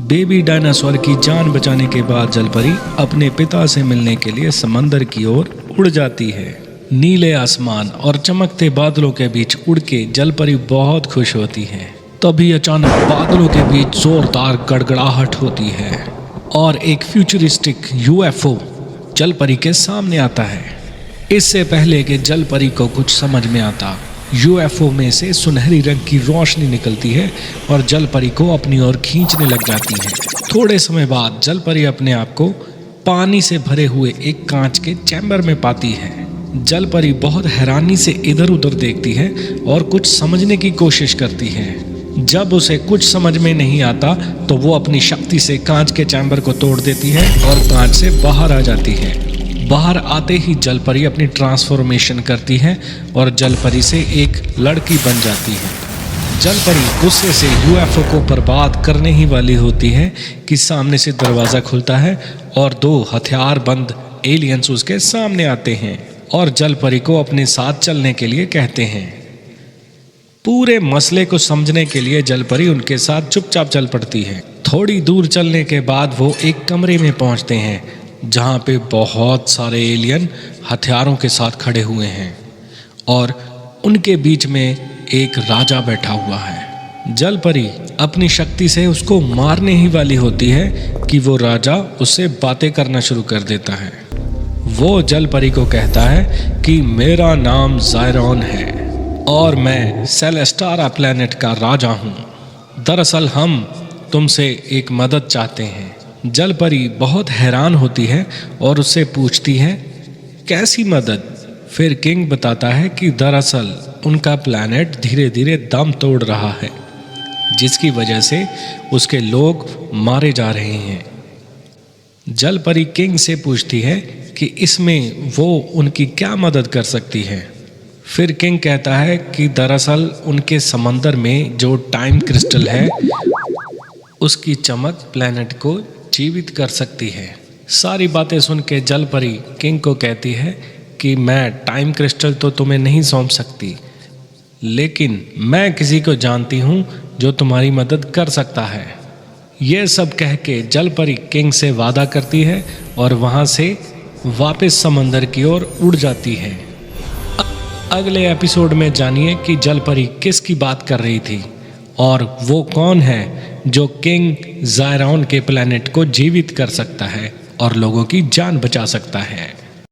Baby dinosaur की जान बचाने के बाद जलपरी अपने पिता से मिलने के लिए समंदर की ओर उड़ जाती है। नीले आसमान और चमकते बादलों के बीच उड़ के जलपरी बहुत खुश होती है। तभी अचानक बादलों के बीच जोरदार गड़गड़ाहट होती है और एक फ्यूचरिस्टिक यूएफओ जलपरी के सामने आता है। इससे पहले कि जलपरी को कुछ समझ में आता, यूएफओ में से सुनहरी रंग की रोशनी निकलती है और जलपरी को अपनी ओर खींचने लग जाती है। थोड़े समय बाद जलपरी अपने आप को पानी से भरे हुए एक कांच के चैम्बर में पाती है। जलपरी बहुत हैरानी से इधर उधर देखती है और कुछ समझने की कोशिश करती है। जब उसे कुछ समझ में नहीं आता तो वो अपनी शक्ति से कांच के चैम्बर को तोड़ देती है और कांच से बाहर आ जाती है। बाहर आते ही जलपरी अपनी ट्रांसफॉर्मेशन करती है और जलपरी से एक लड़की बन जाती है। जलपरी गुस्से से यूएफओ को बर्बाद करने ही वाली होती है कि सामने से दरवाज़ा खुलता है और दो हथियारबंद एलियंस उसके सामने आते हैं और जलपरी को अपने साथ चलने के लिए कहते हैं। पूरे मसले को समझने के लिए जलपरी उनके साथ चुपचाप चल पड़ती है। थोड़ी दूर चलने के बाद वो एक कमरे में पहुंचते हैं जहाँ पे बहुत सारे एलियन हथियारों के साथ खड़े हुए हैं और उनके बीच में एक राजा बैठा हुआ है। जलपरी अपनी शक्ति से उसको मारने ही वाली होती है कि वो राजा उससे बातें करना शुरू कर देता है। वो जलपरी को कहता है कि मेरा नाम ज़ायरॉन है और मैं सेलेस्टारा प्लैनेट का राजा हूँ। दरअसल हम तुमसे एक मदद चाहते हैं। जलपरी बहुत हैरान होती है और उससे पूछती है, कैसी मदद? फिर किंग बताता है कि दरअसल उनका प्लैनेट धीरे धीरे दम तोड़ रहा है, जिसकी वजह से उसके लोग मारे जा रहे हैं। जलपरी किंग से पूछती है कि इसमें वो उनकी क्या मदद कर सकती है। फिर किंग कहता है कि दरअसल उनके समंदर में जो टाइम क्रिस्टल है उसकी चमक प्लैनेट को जीवित कर सकती है। सारी बातें सुन के जलपरी किंग को कहती है कि मैं टाइम क्रिस्टल तो तुम्हें नहीं सौंप सकती, लेकिन मैं किसी को जानती हूँ जो तुम्हारी मदद कर सकता है। यह सब कह के जलपरी किंग से वादा करती है और वहाँ से वापस समंदर की ओर उड़ जाती है। अगले एपिसोड में जानिए कि जलपरी किसकी बात कर रही थी और वो कौन है जो किंग ज़ायरॉन के प्लैनेट को जीवित कर सकता है और लोगों की जान बचा सकता है।